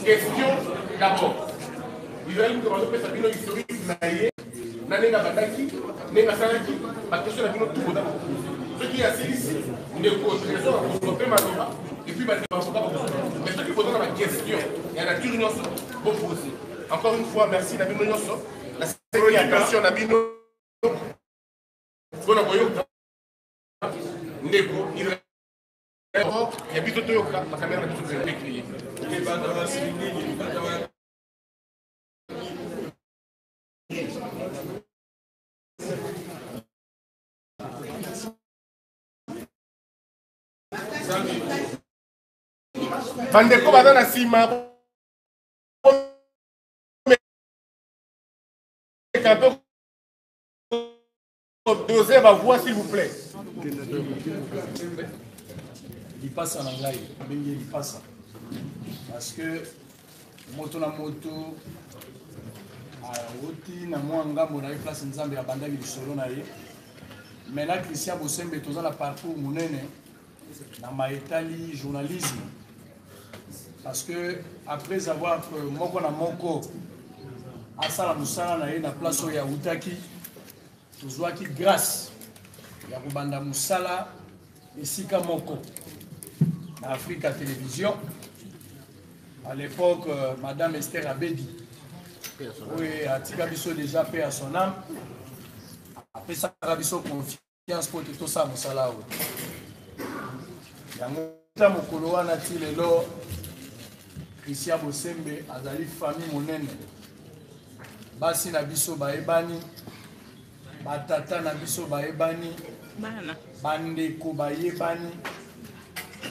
Question d'abord. Vous allez me demander que ça vient historique, Nanenga Badaki, Nenga Sanaki, ma question est tout le monde. Ce qui est assez ici, ne trésor à développer Manoba, et puis mais ce qu'il faut dans la question, il y a la nature bon pour aussi. Encore une fois, merci Nabino Nyoso. La ségrégation Nabino. Bon, Ndeko, il y a plutôt Toyoka, ma caméra est écrite. Bandeko va dans la cima. Dosez ma voix, s'il vous plaît. Il passe en anglais, il passe. Parce que moto na moto, oti na mwanga mona place nzambe ya bandaki lisolo na ye. Maintenant Christian Bosembe toza na parcours monene na maetali journalisme. Parce que après avoir moko na moko asala musala na ye na place ya utaki tozwaki grâce ya kubanda musala esika moko na Africa Télévision. À l'époque, Madame Esther Abedi, oui, a Tigabiso déjà paix à son âme. Après ça, Rabiso confiance pour tout ça, Moussala. Yangota Mokoloa Nati Lelo, Christian Bosembe, Azali famille monene. Basi Nabiso Baebani, Batata Nabiso Baebani, Bandeko Baebani.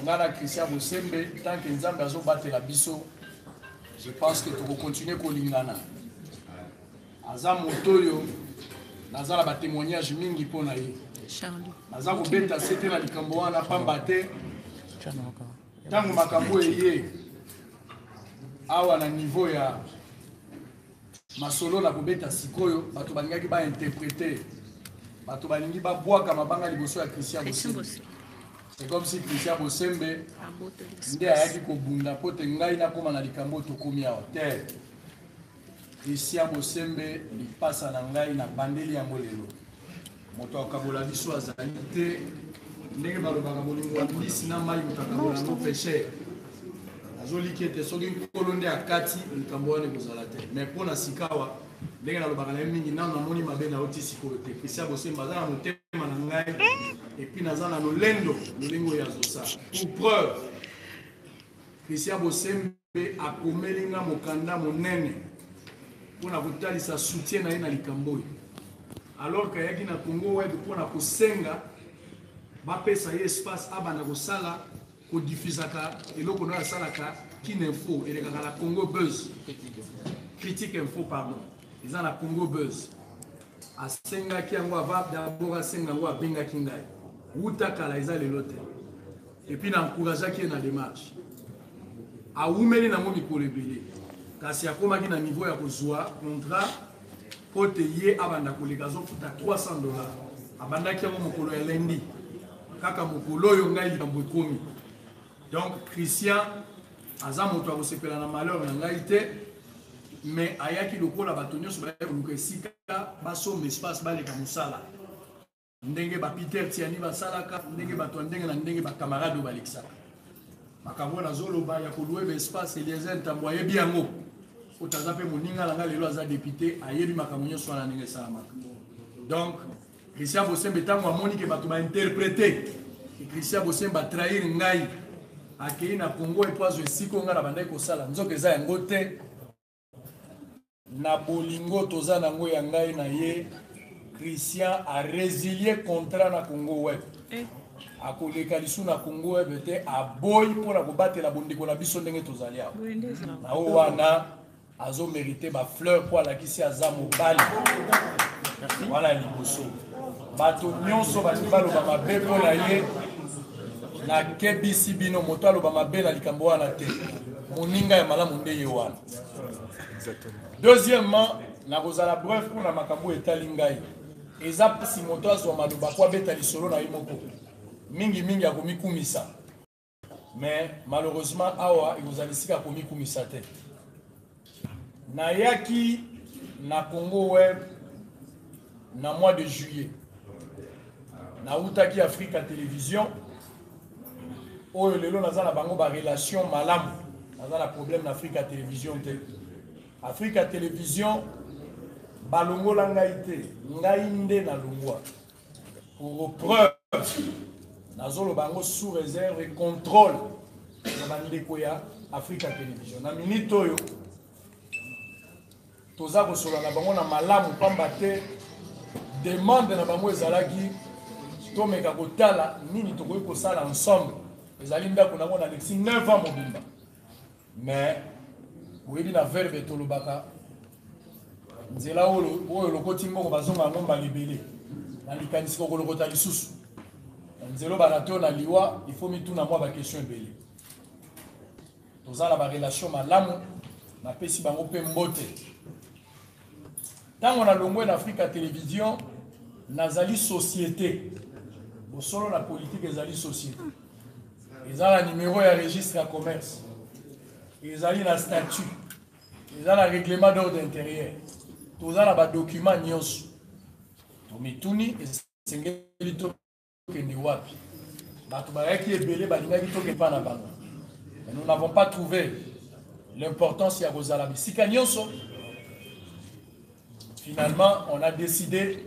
Ngana Christian Bosembe, tant que Nzambe azo battre la biso, je pense que tu vas continuer kolingana. Aza motoyo, nazala ba témoignage mingi pona ye. Naza ko beta sete na likambo wana pamba te. Tangu makambo eye. Awa na niveau ya masolo na ko beta sikoyo, bato balingaki ba interpréter. Bato balingi ba bwaka mabanga liboso ya Christian Bosembe. C'est comme si Christian Bosembe nde ayaki kobunda po te ngai nakoma na likambo tokomi awa te. Christian Bosembe lipasa na ngai na bandeli yango lelo. Moto akabola biso azali te ndenge balobaka bolingo ya mbisi na mai moto akabola yango péché. Azoliki ete soki nkolo nde akati likambo wana ekozala te. Mais mpo na sikawa ndenge nalobaka na ye mingi nano namoni mabe na oti sikoyo te. Christian Bosembe aza na motema na ngai et puis naza na lolendo lolingo ya zosa. Pour preuve, Christian Bosembe akomeli nga mokanda monene mpona kotalisa soutien na ye na likambo oyo. Alors kayaki na Congo web mpona kosenga bapesa ye espace abanda kosala kodifusaka eloko no asalaka Kin Info elekaka na Congo Buzz, Critique Info pardon, eza na Congo Buzz. Asengaki yango ava d'abord asenga yango abengaki ngai utakala eza lelo te. Et puis na encourageaki na démarche awumeli na mo mikolo ebele kasi akomaki na niveau ya kozwa contrat po te ye abanda koleka azofuta $300. Abandaki yango mokolo ya lendi kaka mokolo oyo ngai likambo ekomi. Donc Christian aza moto akosepela na malheur na ngai te, mais ayaki lokola bato nyonso bayoluka esika basomba espace baleka mosala ndenge ba Peter Tiani basalaka, ndenge bato ndenge na ndenge ba camarade balekisaka makambo na zoloba ya koluwe espace Eliezer Ntambo ayebi yango otaza pe moninga langa lelo aza député ayebi makambo nyonso na ndenge salama. Donc Christian Bosembe tango amoni ke bato ba interpréter et Christian Bosembe a trahir ngai akei na Congo et poizo esiko nga na bandai kosala nzoka eza yango te. Na bolingo toza nango ya ngai na ye, Christian a résilié contrat na Congo web. A koleka lisu na Congo web te aboyi mpona kobatela bondeko na biso ndenge tozali awa. Na o wana azo mérité ba fleur po alakisi aza mobali. Wana liboso. Bato nyonso bato baloba mabe mpona ye na kebisi bino moto aloba mabe na likambo wana te. Moninga ya malamu nde ye wana. Deuxièmement, na kozala bref pour la makambo etali ngai. Eza si moto azwa maloba kwa beta lisolo na ye moko. Mingi mingi akomikumisa. mais malheureusement awa ikozalisika komi kumisa te. Nayaki na Congo Web na mois de juillet. Na utaki Africa Télévision. Oyo lelo naza na bango ba relation malamu. Naza na problème na Africa Télévision te. Africa Télévision balongola ngai te. Ngai nde na longwa. Pour preuve, nazolo bango sous réserve et contrôle na bandeko ya Africa Télévision. Na minute oyo toza kosola na bango na malamu pamba te demande na bango ezalaki tomeka kotala nini tokoki kosala ensemble. Ezali ndako nango na lexi 9 ans mobimba. Mais oyebi na verbe tolobaka nzela oyo lokoti moko bazonga ngomba libele na likanisi ko lokota lisusu. Nzelo banato na liwa il faut mituna mwa ba question ebele. Tozala ba relation malamu na pesi bango pe mbote. Tango na longwe na Africa Télévision nazali société. Bosolo la politique ezali société. Ezala numéro ya registre ya commerce. Ezali na statut. Ezala règlement d'ordre intérieur. Tozala ba document nyonso. Tomituni esengeli to kende wapi. Bato bayaki ebele balingaki to ke pa na bango. Mais nous n'avons pas trouvé l'importance ya kozala bisika nyonso. Finalement, on a décidé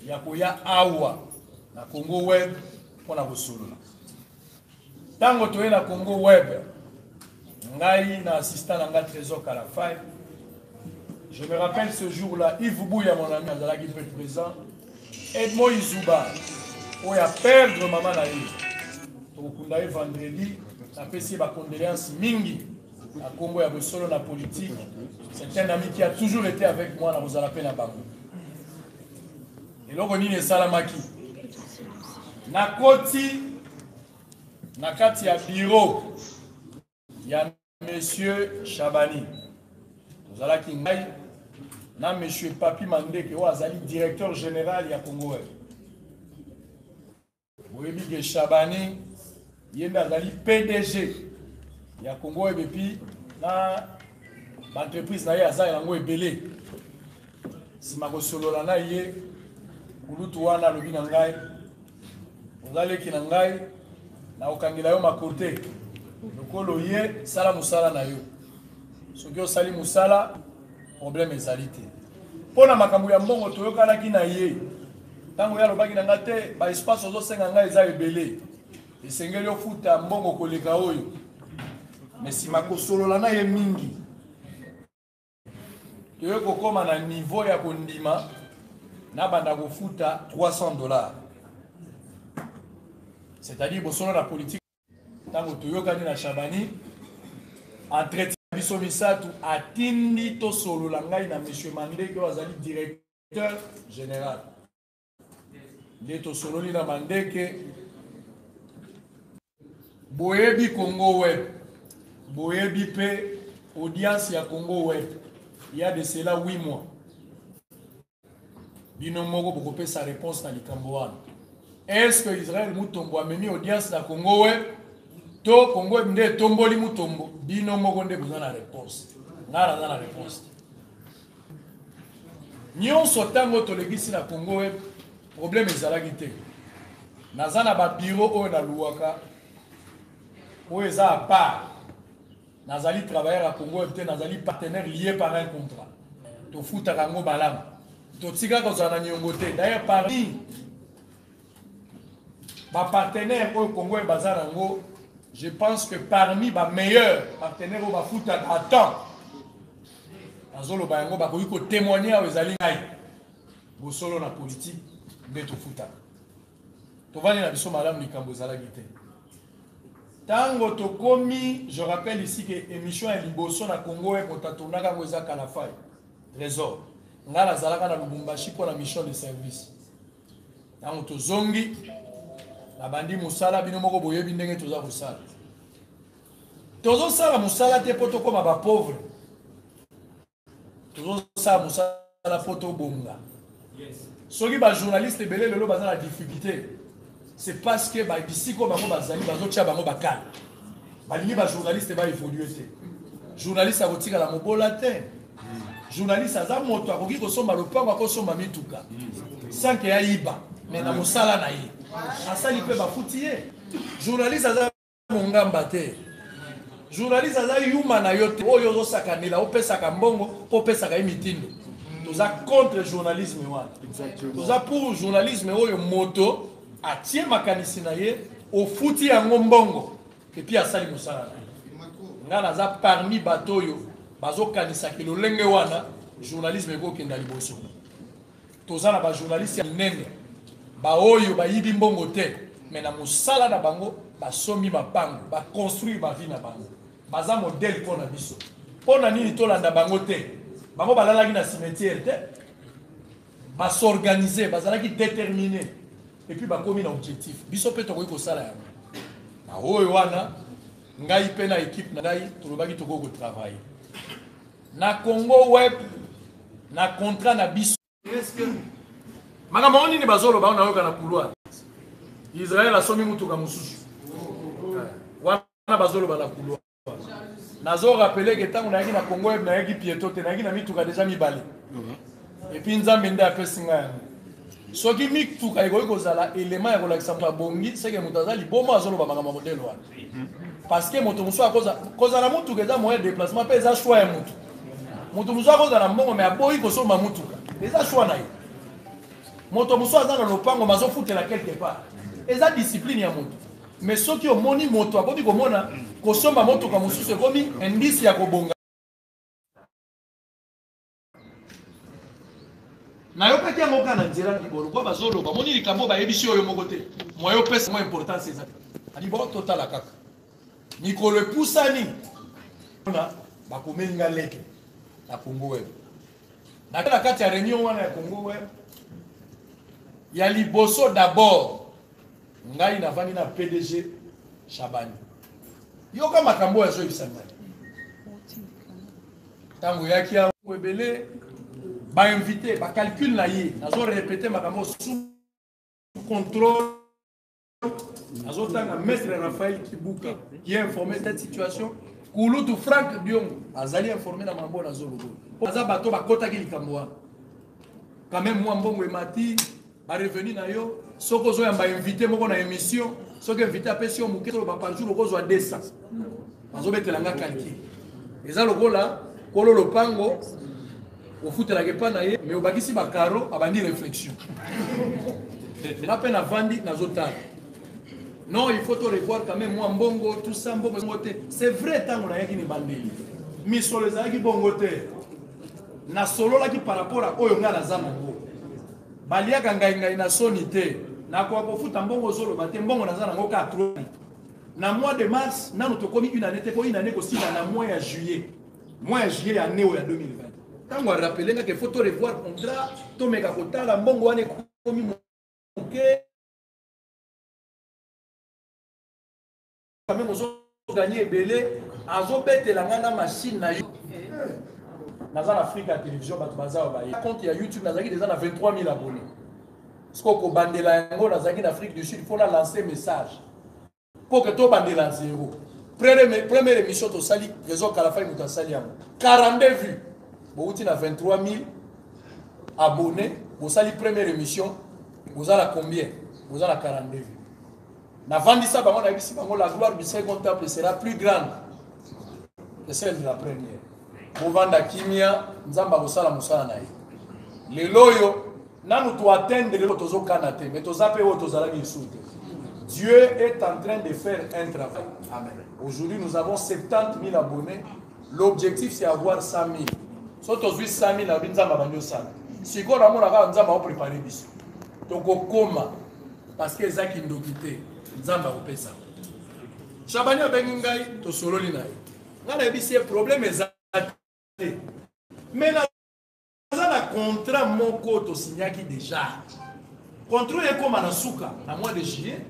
ya koya awa na Congo Web pour la kosolola. Tango toye na Congo Web, ngai na assistant na nga Trésor Kalafay. Je me rappelle ce jour-là, Yves Bouya, mon ami, azalaki peut présent, Edmo Izuba, oyo a perdre maman na ye. Tokunda ye vendredi, na pesi ba condoléances mingi na Congo ya bosolo na politique. C'est un ami qui a toujours été avec moi dans vos appels à Bango. Et là, on est Salamaki. Nakoti, Nakati à bureau, il y a monsieur Chabani. Vous allez qui ngaï, na monsieur Papi Mandé qui est directeur général ya Congo. Vous voyez que Chabani, il est le PDG ya Congo et puis na l'entreprise na ye aza yango ebele. Sima kosolola na ye kulutu wana lobi na ngai ozaleki na ngai na okangela yo makote lokolo ye sala musala na yo soki osali musala problème ezali te mpona makambo ya mbongo toyokanaki na ye ntango ye alobaki na ngai te ba espace ozosenga ngai eza ebele esengeli ofuta mbongo koleka oyo mais sima kosolola na ye mingi toye kokoma na niveau ya kondima na banda kofuta $300. C'est-à-dire bosolo la politique tango toyokani na Chabani entretien biso misatu atindi to solo la ngai na monsieur Mandeke azali directeur général. Nde to solo li na Mandeke boyebi Congo Web. Boyebi pe audience ya Congo Web. Il y a de cela 8 mois. Bino moko boko sa réponse na likambo. Est-ce que Israël mutombo a mis audience na Congo Web? To Congo Web nde tomboli mutombo. Bino moko nde besoin na réponse. Ngara na réponse. Nyon sotango to legisi na Congo Web, problème ezalaki te. Nazana ba bureau o na luwaka. O eza à part. Nazali travailleur à Congo Web, nazali partenaire lié par un contrat. To futa kango balam. To tika ko zana nyongote. D'ailleurs parmi ma partenaire au Congo Web bazarango, je pense que parmi ma meilleurs partenaires au bafuta à temps. Azolo bayango ba ko témoigner aux ezali ngai. Bo solo na politique de to futa. To vani na biso malam likambo zala gite. Tango tokomi, je rappelle ici que émission est liboso na Congo et kotatonaka ngoza Kalafay. Trésor. Ngala zalaka na Lubumbashi pour la mission de service. Tango tozongi na bandi musala bino moko boyebi ndenge toza kosala. Tozo sala musala te poto koma ba pauvre. Tozo sala musala poto bonga. Soki ba journaliste belé lelo baza la difficulté. C'est parce que ici comme bango bazali bazo tia bango bakal. balingi ba journaliste ba évoluer te journaliste akotika la mobola te journaliste aza moto akoki kosomba lopango akosomba mituka sans que ayiba mais na mosala na ye asali mpe bafuti ye journaliste aza mongamba te journaliste aza yuma na yo te oyo ozosakanela opesaka mbongo opesaka ye mitindo toza contre journalisme wana toza pour journalisme oyo moto atie makanisi na ye ofuti yango mbongo epuis asali mosala na ye nga naza parmi bato oyo bazokanisaki lolenge wana journalisme ekokenda liboso toza na bajournaliste ya minene baoyo bayibi mbongo te me na mosala na bango basombi mapango baconstruire bavi na bango baza modele mpo na biso mpo na nini tolanda bango te bango balalaki na cimetière te basorganize bazalaki déterminé epuis bakomi na objectif biso mpe tokoki kosala yango na oyo wana ngai mpe na équipe na ngai tolobaki tokoki kotravaille na Congo web na contrat na biso makambo nini bazoloba nayoka na couloir Israël asombi mutuka mosusu wana bazoloba na couloir nazo rappeler que tango nayaki na Congo web nayaki pieto te nayaki na mituka déjà mibale et puis nzambe nde apesi ngai yango soki mituka ekoki kozala élément ya kolakisa moto abongi seke moto aza libomo azoloba makambo modele wana parce que moto mosusu kozala mutuka eza moyen de déplacement mpe eza choix ya moto moto mosusu akozala mbongo me aboyi kosomba mutuka eza choix na ye moto mosusu aza na lopango bazofutela quelque part eza discipline ya moto mais soki omoni moto akoki komona kosomba motuka mosusu ekomi indice ya kobonga nayokaki yango kaka na nzela libolo po bazoloba moni likambo bayebisi oyo moko te moyo opesa mo importance eza adi bo totala kaka mikolo epusani na bakomeli nga leke na Congo web na kati ya réunion wana ya Congo web ya liboso d'abord ngai navandi na PDG Chabani yoka makambo ya zo ibisanga tango yaki ya webele ba invité ba calcul na ye nazo répéter makambo sous contrôle nazo tanga maître Raphaël Kibuka qui a informé cette situation Kulutu Frank Biong azali informé na mambo na zo logo aza bato bakota ki likambo quand même moi mbongo emati ba revenu na yo soko zo yamba invité moko na émission soko invité apesio muketo ba par jour okozwa 200 nazo betelanga calcul eza lokola kolo lopango ofutelaka epa na ye mais obakisi bakaro abandi réflexion nga mpe navandi nazotala non il faut te revoir quand même moi mbongo tout ça mbongo te c'est vrai ntango nayaki ni bandeli misolo ezalaki bongo te nasololaki par rapport a oyo nga naza nango baliaka ngai na soni te nakoka kofuta mbongo ozoloba te mbongo naza nango ka trop na mois de mars nano tokomi une année te po une année kosila na mois ya juillet ya année oyo ya 2020 tango a rappelé nga qu'il faut te revoir contrat to meka kotala mbongo wane komi moke quand même ozo gagner ebele azo betela nga na machine na yo naza na Afrique à télévision bato baza ba compte ya YouTube nazaki déjà na 23 000 abonnés sko ko bandela yango nazaki na Afrique du Sud il faut la lancer message pour que to bandela zéro première émission to sali réseau Kalafai muta sali yango 42 vues bouti na 23 000 abonnés vous sali première émission vous avez combien vous avez 42 vues na vendisa bango na bisi bango la gloire du second temple sera plus grande que celle de la première bovanda kimia nzamba bosala musala na ye lelo yo nanu to atteindre le tozo kanate mais tozape o tozala bisute Dieu est en train de faire un travail. Amen. Aujourd'hui, nous avons 70 000 abonnés. L'objectif, c'est avoir 100 000. Si tu as 100 000, tu as 100 000. Si tu as 100 000, tu as préparé. Donc, comment? Parce que ça qui nous quitte, nous avons fait ça. Chabani a bien gagné, tu as solo l'inaï. Nous avons dit problème est mais la contrat mon côté signé déjà. Contrat est comme à la souka, à mois de juillet.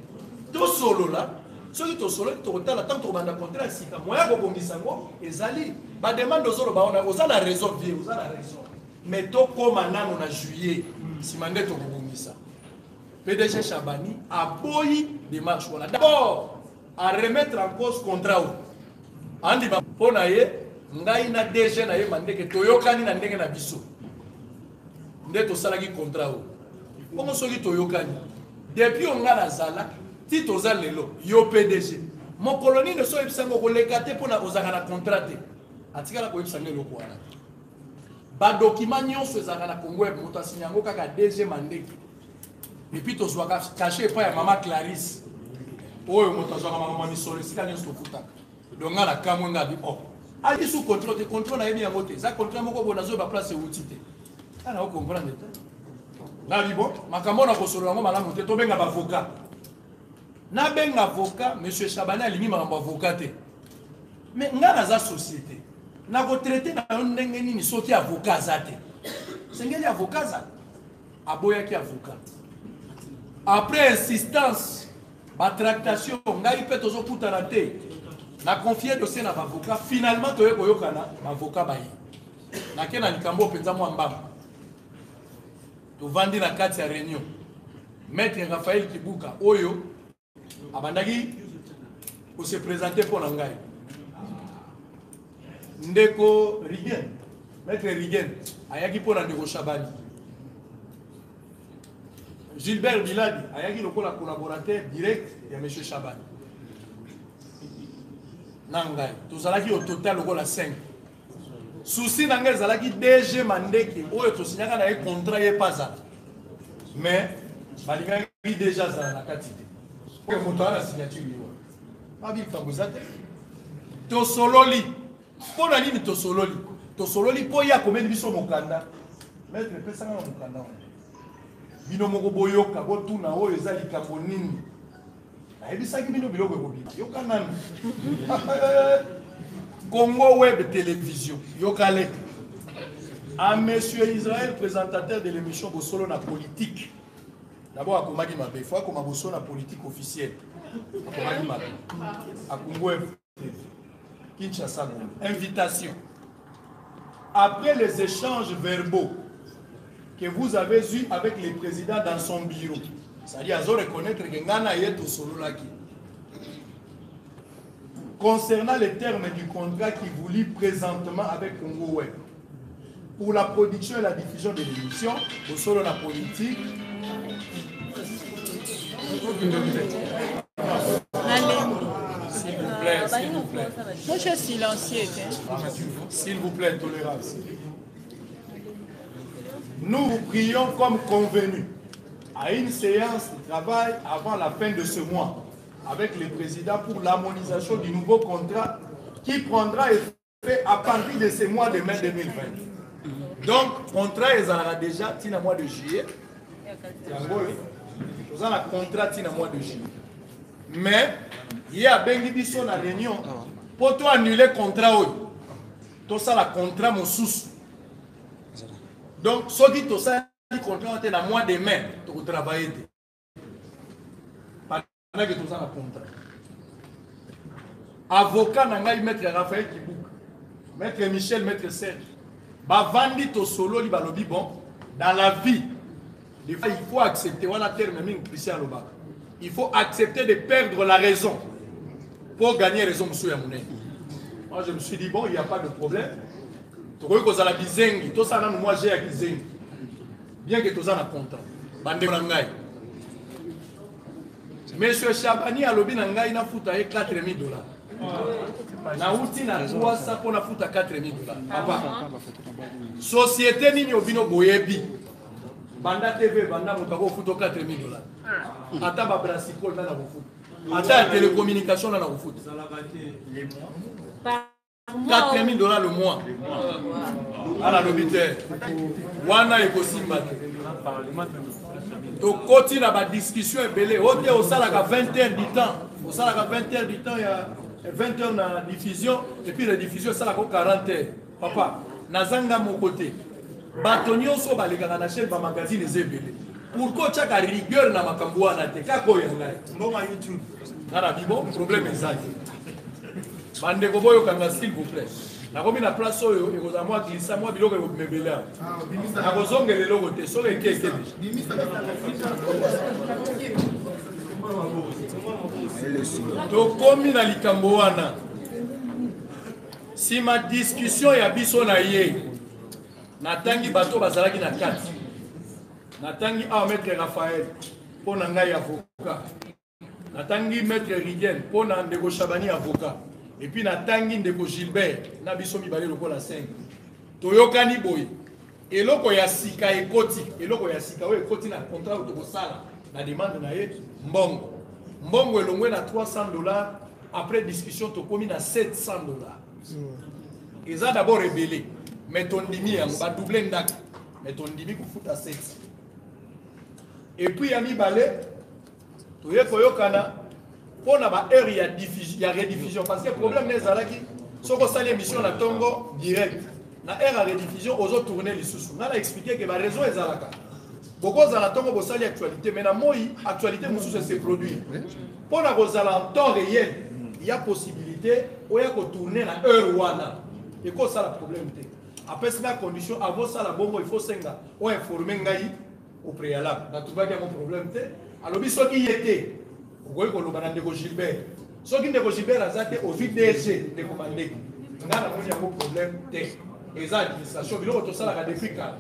To solo là, ceux qui to solo, total attend to banda contrat sika. Moya ko bongisa ngo ezali. Ba demande aux ba on a la raison vie, vous a la raison. Mais to comme nano na juillet, si mandé to bongisa. PDG Chabani a boyi démarche voilà. D'abord à remettre en cause contrat andi mpona ye ngai na DG na ye mandeke toyokani na ndenge na biso nde tosalaki contrat o bongo soki toyokani depuis onga nazala ti toza lelo yo PDG mokolo nini so ebisango koleka te mpona ozalaka na contrat te atikala koyebisanga eloko wana badokima nyonso ezalaka na Congo moto asini yango kaka DG mandeke epuis tozwaka kashe epai ya mama Clarisse oyo moto azwaka makambo misolo esika nyonso tofutaka donc nga na kamwe nga bi ali sous contrôle te contrôle na yebi yango te eza contrôle moko boye nazoyeba place euti te ana okomprendre te nga bi bon makambo na kosolo yango malamu te tobenga bavocat nabenga avocat monsieur Chabani alimi makambo avocat te mais nga naza société nakotraite na yo ndenge nini soki avocat aza te sengeli avocat aza aboyaki avocat après insistance batractation ngai mpe tozokutana te na confier dossier na bavocat finalement toye koyokana bavocat baye nake na likambo mpenza mwa mbamba tovandi na kati ya réunion maître Raphaël Kibuka oyo abandaki kose présenter mpo na ngai ndeko Rigen maître Rigen ayaki mpo na ndeko Chabani Gilbert Biladi ayaki lokola collaborateur direct ya monsieur Chabani nangai tozalaki au total lokola 5 souci nangai ezalaki DG mandeke oyo tosinyaka na ye contrat ye pazala mais balingaki déjà zala na kati te oyo moto ana signature liwa babikambo eza te tosololi mpona nini tosololi mpo ya komeli biso mokanda maître epesanga na mokanda wana bino moko boyoka botuna oyo eza likambo nini ayebisaki bino biloko ekobima yoka nani Congo Web Télévision yokale à monsieur Israël présentateur de l'émission Bosolo na politique d'abord akomaki mabe fois comme Bosolo na politique officielle akomaki mabe à Congo Web Kinshasa invitation après les échanges verbaux que vous avez eu avec le président dans son bureau. C'est-à-dire, à reconnaître que Ngana est au solo là. Concernant les termes du contrat qui vous lie présentement avec Congo Web, pour la production et la diffusion de l'émission, au solo la politique. S'il vous plaît, s'il vous plaît. Moi, je suis silencieux. S'il vous plaît, tolérance. Nous vous prions comme convenu à une séance de travail avant la fin de ce mois avec le président pour l'harmonisation du nouveau contrat qui prendra effet à partir de ce mois de mai 2020. Donc, contrat est déjà tina mois de juillet. Nous avons un contrat tina mois de juillet. Mais, il y a bien dit sur la réunion pour toi annuler le contrat. Tout ça, le contrat, mon sous. Donc, ce qui est ça, le contrat est dans le mois de mai pour travailler. Pendant que tout ça, le contrat. Avocat, maître Raphaël Kibuka, maître Michel, maître Serge, Bavandi to solo, bon, dans la vie, il faut accepter, voilà terme, Christian Loba. Il faut accepter de perdre la raison pour gagner raison, monsieur Yamouné. Moi, je me suis dit, bon, il n'y a pas de problème. Moi j'ai accusé bien que tous en a contrat monsieur Chabani a lobby nangai na futa 4 000 $. Na uti na 300 pour na futa 4 000 $. Papa société nini obino boyebi banda TV banda mutako futa 4 000 $. Ata ba brasicole na na futa ata télécommunication na na futa 4 000 $ le mois. À la lobité. Wana et Kosimba. Donc, continue la discussion est belée. Au salaire 20 heures du temps. Au salaire 20 heures du temps, il y a 20 heures de diffusion. Et puis la diffusion, ça la 40 heures. Papa, Nazanga mon côté. Batonio so baligana na chaîne ba magazine les belé. Pourquoi tu as rigueur na makambo na te? Kako yangai. Mbonga YouTube. Nana bibo, problème exact. Bande koboyo kanga s'il vous plaît. Na komi na place oyo ekoza moi glissa moi biloko ko mebela. Na kozongele loko te so le keke. To komi na likambo wana. si ma discussion ya biso na ye natangi bato bazalaki na kati natangi maître Raphaël pour na ngai avocat natangi maître Ridien pour na ndeko Chabani avocat et puis natangi ndeko Gilbert na biso mibale lokola 5 toyokani boye eloko ya sika ekoti eloko ya sika oyo ekoti na contrat to kosala na demande na ye mbongo elongwe na $300 après discussion tokomi na $700 eza d'abord rebellé mais tondimi yango ba doubler ndaka mais tondimi kufuta 7 et puis ya mibale toye koyokana pona ba heure ya diffusion ya rediffusion parce que problème nezalaki soko sali émission na tongo direct na heure ya rediffusion ozo tourner lisusu na expliquer que ba raison ezalaka beaucoup za la tongo bosali actualité mais na moi actualité mususu se produit pona kozala en temps réel il y a possibilité oya ko tourner na heure wana et quoi ça le problème té après c'est la condition avant ça la bongo il faut senga o informer ngai au préalable na trouva qu'il y a un problème té alors biso qui était okoyi koloba na ndeko Gilbert soki ndeko Gilbert azate au VDG de commander ngana moni yango problème té eza administration biloko tosalaka depuis kala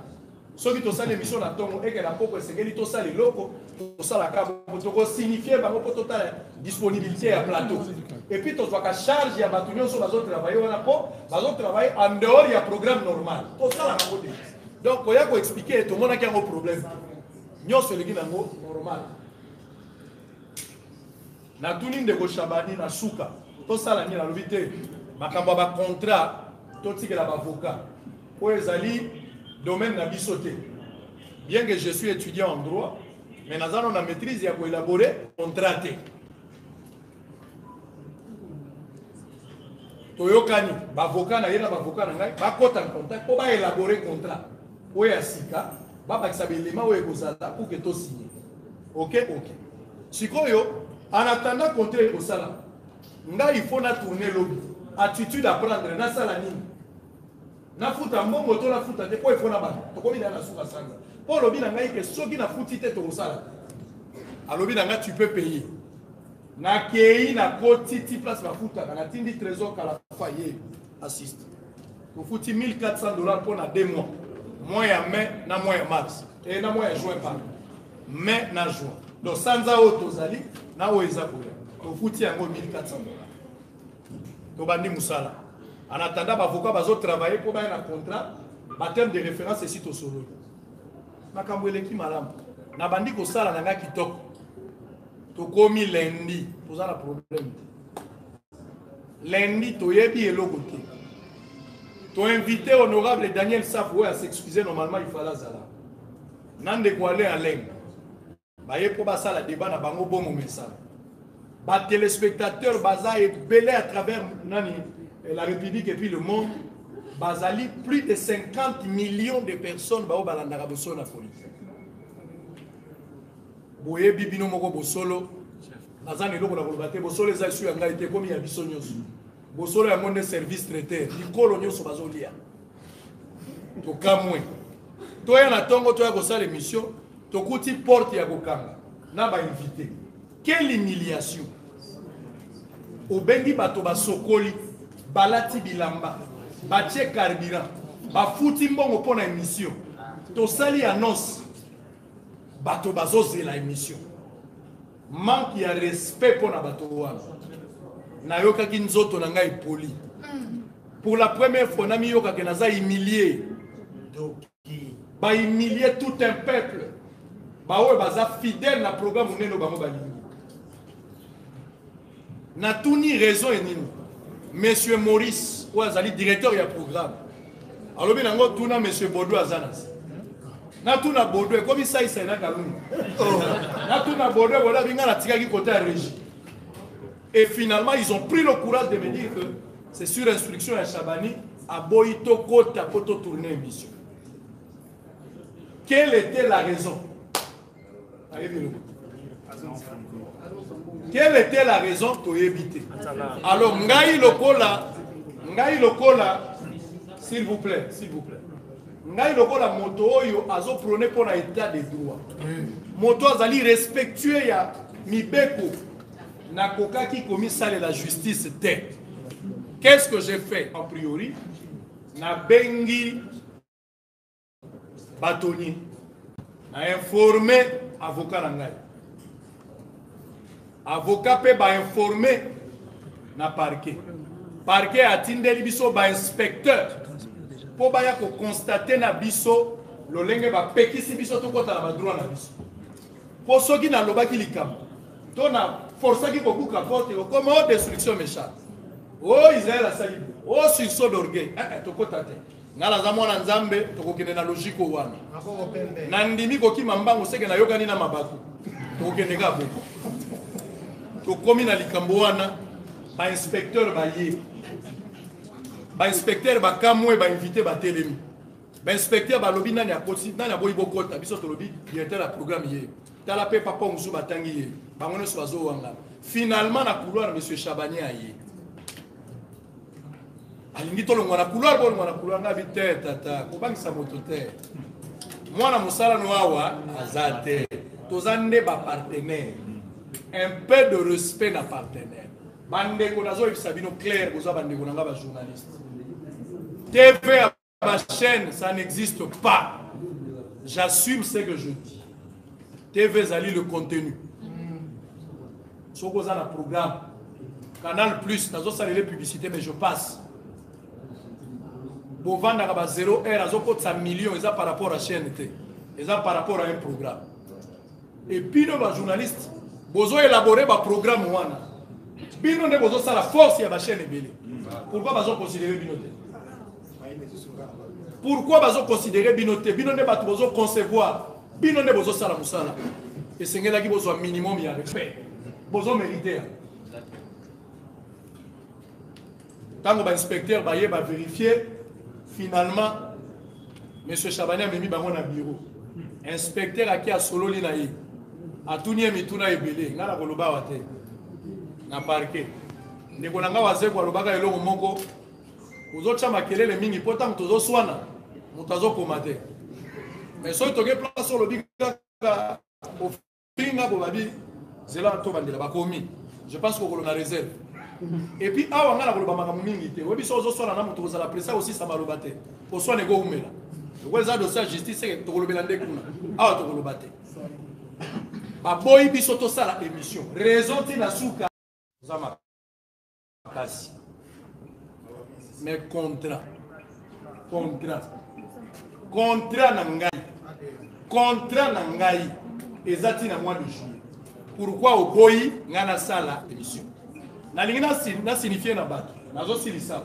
soki tosala émission na tongo ekela poko esengeli tosala eloko tosalaka toko signifier bango po totala disponibilité ya plateau et puis tozwaka charge ya bato nyonso bazotravaille wana po bazotravaille en dehors ya programme normal tosalaka ngo te donc oya koexplike tomonaki yango problème nyonso eleki nango normal natuni ndeko Chabani na suka tosala nini nalobi te makambo ya bacontrat totikela bavocat oyo ezali domaine na biso te bien que je suis étudiant en droit mais nazano na maîtrise ya koélaborer contrat te toyokani bavocat na ye na bavocat na ngai bakota en contact po baélaborer contrat oyo ya sika babakisa belema oyo ekozala pour que tosigner ok sikoyo en attendant contrat ekosala ngai il faut na tourner lobi attitude à prendre nasala nini nafuta mbongo to nafuta te po il faut na bato tokomi na suka sanga po lobi na ngai ke soki na futi te tokosala alobi na ngai tu peux payer na kei na koti ti place bafuta na tindi trésor kala faye assiste ko futi $1400 pour na 2 mois mois ya mai na mois ya mars et na mois ya juin pas mai na juin donc sanza auto zali na o eza ko ko futi yango $1400 to bandi musala en attendant bavocat bazo travailler pour un contrat ba terme de référence et site au solo makambo eleki malamu na bandi ko sala na nga kitoko to komi lundi poza na problème lundi to yebi eloko te to invité honorable Daniel Safou à s'excuser normalement il fallait zala nande ko aller en ligne ba ye po ba sala débat na bango bongo message ba téléspectateurs baza et belé à travers nani la République et puis le monde, Bazali, plus de 50 millions de personnes bao balandaka bosolo na folie. Boye bibino moko bosolo, nazane loko na kolobate bosolo eza su yanga ite komi ya biso nyonso. Bosolo ya monde service traité, likolo nyonso bazolia. To kamwe. Toya na tongo toya kosala émission, tokuti porte ya kokanga na ba invité. Quelle humiliation. Obendi bato basokoli balati bilamba batie carburant bafuti mbongo pona émission tosali annonce bato bazozela émission manque ya respect pona bato wana nayokaki nzoto na ngai poli pour la première fois nami yokaki naza humilié ba humilier tout un peuple ba oyo baza fidèle na programme neno bango balingi na tuni raison enini Monsieur Maurice, ou azali directeur du programme. Alors bien nango tuna Monsieur Bodo azanas. Na tuna Bodo comme ça il s'est na kalungu. Na tuna Bodo voilà binga na tika ki côté à régie. Et finalement ils ont pris le courage de me dire que c'est sur instruction de Chabani à Boito Kota poto tourner émission. Quelle était la raison? Quelle était la raison pour éviter? Alors, Ngai Lokola, s'il vous plaît. Ngai Lokola, moto oyo, azo prôné pour l'état des droits. Moto azali respectueux ya mibeko. Na koka qui commis ça la justice te. Qu'est-ce que j'ai fait? A priori, na bengi bâtonnier, na informé avocat nangai. Avocat peut ba informé na parquet. Parquet a tindeli biso ba inspecteur pour ba ya ko constater na biso lolenge ba pekisi biso to kota na ba droit na biso. Pour ceux qui na lobaki likam. To na força qui beaucoup capote comme destruction méchante. Oh Israël a sali. Oh sursaut d'orgueil. To kota te. Ngala za mwana nzambe to kokende na logique wana. Na ndimi ko ki mambango seke na yokani na mabaku. To kokende ka boko. To komi na likambo wana ba inspecteur ba ye. Ba inspecteur ba kamwe ba invité ba telemi. Ba inspecteur ba lobi nani akoti nani aboyi bokota biso to lobi directeur la programme ye. Tala pe papa musu batangi ye. Ba ngone swazo wanga. Finalement na couloir monsieur Chabani aye. Alingi to longwa na couloir bo longwa na couloir na bite tata ko bangisa moto te. Mwana musala no awa azate. Tozande ba partenaire. Un peu de respect na partenaire. Bande ko nazo ibisabino clair ko za bande ko nanga ba journaliste. TV à ma chaîne, ça n'existe pas. J'assume ce que je dis. TV Zali le contenu. Sokoza na programme. Canal Plus, nazo salé publicité mais je passe. Pour vendre à 0 heure, azo cote 100 millions, et ça par rapport à chaîne T. Et ça par rapport à un programme. Et puis nos journalistes, bozo élaborer un programme wana. Bino ne bozo ça la force ya ba chaîne ebele. Pourquoi bazo considérer binoté? Pourquoi bazo considérer binoté? Bino ne bato bozo concevoir. Bino ne bozo sala musala. Et c'est ngela ki bozo un minimum ya respect. Bozo mériter. Tango ba inspecteur ba ye ba vérifier finalement monsieur Chabani a mis bango na bureau. Inspecteur aki a solo li na ye. Atuni mituna ebele ngala koloba wate. Na parquet. Ndeko nanga waze kwa lobaka eloko moko. Uzocha makelele mingi pota mtozo swana. Mutazo komate. Mais so toke place sur le bika au finga bobabi zela to bandela bakomi. Je pense qu'on a réserve. Et puis awa ngala koloba maka mingi te. Webi so zo swana na mutozo la pressa aussi ça malobate. Ko swana go umela. Ko za dossier justice c'est to kolobela ndekuna. Awa to kolobate. Ba boy biso to sala émission. Raison ti na suka. Zama. Kasi. Mais contrat na ngai ezati na mois de juillet. Pourquoi au boyi ngana sala émission na lingina na signifier na bato nazo silisa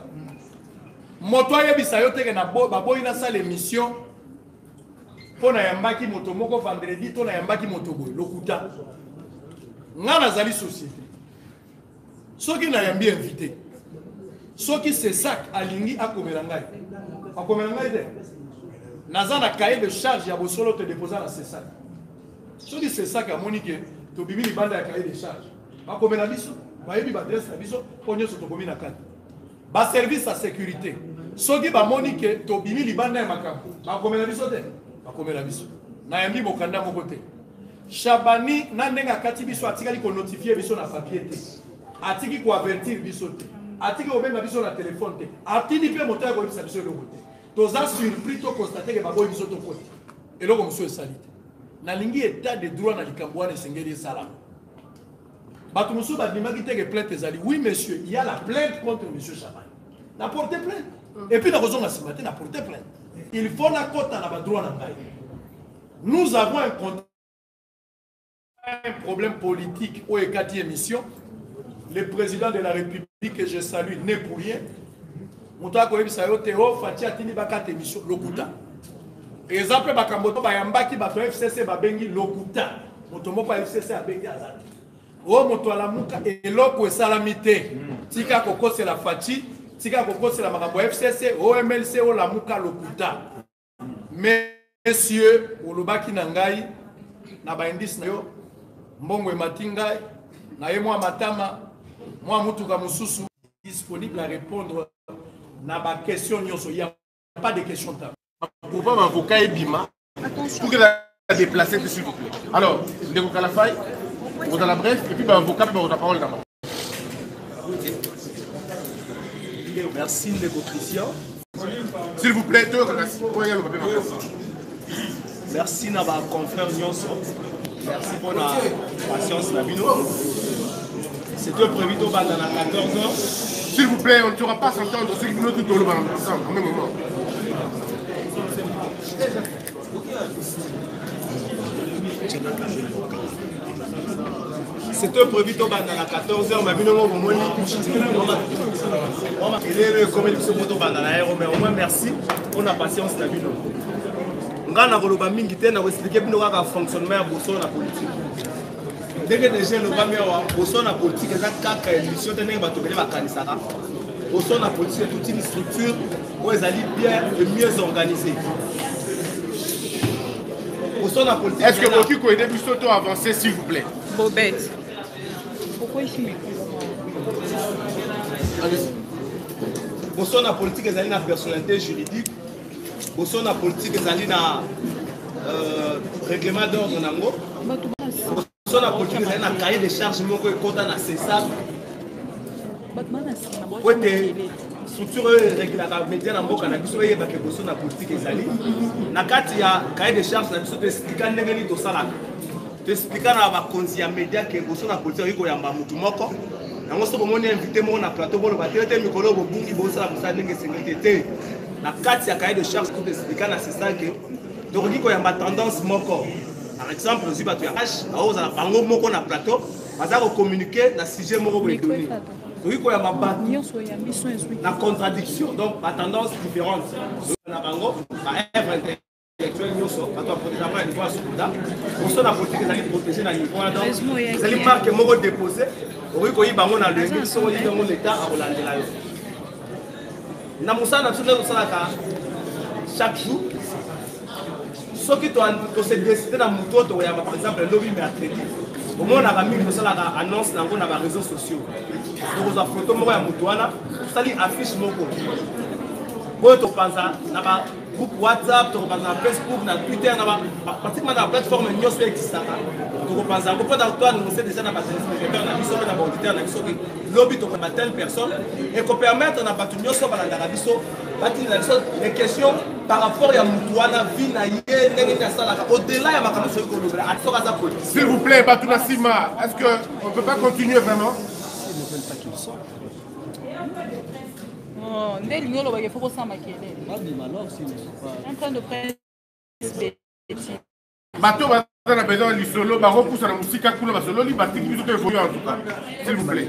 moto ayebisa yo teke na boyi na sala émission pona yambaki moto moko vendredi to na yambaki moto boy lokuta ngana zali société soki na yambi invité soki c'est ça alingi akomela ngai de nazana cahier de charge ya bosolo te déposer na c'est ça soki c'est ça ka monique to bibi li banda ya cahier de charge akomela biso ba yebi ba adresse na biso ponyo so to komi na kati ba service à sécurité soki ba monique to bibi li banda ya makambo akomela biso te akomela biso na yambi mokanda moko te Chabani na ndenga kati biso atikali ko notifier biso na papier te atiki ko avertir biso te atiki obenga biso na téléphone te atini pe moto ya ko bisa biso le côté toza surpris to constater que babo biso to côté et loko monsieur salite na lingi état de droit na likambwana sengeli sala bato musu ba dimaki te que plainte ezali oui monsieur il y a la plainte contre monsieur Chabani na porter plainte et puis na kozonga simate na porter plainte il faut la kota na ba droit na ngai nous avons un problème politique au ekati émission. Le président de la République que je salue n'est pour rien. Mouta ko yebisa yo Théo Fati atini bakate émission lokuta. Exemple bakamboto bayambaki bato FCC babengi lokuta. Moto moko FCC abengi azati. O moto alamuka eloko esalamite. Tika kokose la Fati, tika kokose la makambo FCC, OMLC o lamuka lokuta. Messieurs, olobaki na ngai na ba indice na yo mbongo ematingai na ye mwa matama moi mutuka mususu disponible à répondre na ba question nyoso il y a pas de question ta pour pas avocat ebima pour que la déplacer s'il vous plaît alors ndeko Kalafai vous dans la bref et puis ba avocat peut la parole là Merci Ndeko Christian. S'il vous plaît, merci à ma confrère Nyonso. Merci pour la patience Nabino. C'était prévu au bas dans la 14h. S'il vous plaît, on ne pourra pas s'entendre ce qui nous dit dans le bas ensemble en même moment. C'était prévu au bas dans la 14h, mais au moins mais au moins merci pour la patience Nabino. Ngana koloba mingi te na expliquer bino kaka fonctionnement ya boso na politique. Ndenge déjà le ba mewa boso na politique eza kaka émission te ndenge bato bele bakanisaka. Boso na politique toute une structure où ezali bien et mieux organisée. Boso na politique. Est-ce que Boki ko aider biso to avancer s'il vous plaît? Bobette. Pourquoi ici mais boso na politique ezali na personnalité juridique. Boso na politique ezali na règlement d'ordre nango. Boso na politique ezali na cahier de charge moko ekota na CESAP. Kote structure réglaka média na mboka na biso eyebake boso na politique ezali. Na kati ya cahier de charge na biso toexplika ndenge nini tosalaka. Toexplika na bakonzi ya média ke boso na politique oyo koyamba mutu moko. Nango so bomoni invité moko na plateau bolo batete mikolo bobungi bosala mosala ndenge esengeli te. La carte ya cahier de charge pour expliquer na c'est ça que donc il y a une tendance moko. Par exemple, si tu as H, alors ça bango moko na plateau, ça va communiquer na sujet moko pour donner. Donc il y a la contradiction, donc la tendance différente. Na bango, la œuvre intellectuelle nyoso, quand on protège après niveau secondaire, pour ça la politique ça protéger na niveau donc ça les marques moko déposer, oui ko y bango na le so yi bango l'état à Hollande. Na musana biso tosalaka chaque jour soki to se décider na muto to ya par exemple lobby mercredi au moins na mingi tosalaka annonce nango na ba réseaux sociaux donc za photo moko ya muto wana sali affiche moko boyo to pensa na ba groupe WhatsApp to pensa na Facebook na Twitter na ba pratiquement na plateforme nyonso existaka to pensa ko pota to nous c'est déjà na ba téléspectateur na biso na ba auditeur na biso ki lobby to ba telle personne et ko permettre na batu nyonso balanda na biso bati na biso les questions par rapport à mutu wana vie na ye ndenge na salaka au-delà ya makambo so ko lobela atsoka za politique. S'il vous plaît, Batuna Sima, est-ce que on peut pas continuer vraiment? Oh, ndeli ngolo ba faut ça makele. En train de prendre bateau on a besoin de solo, bah repousse la musique à couler, bah solo, il va t'écouter en tout cas, s'il vous plaît.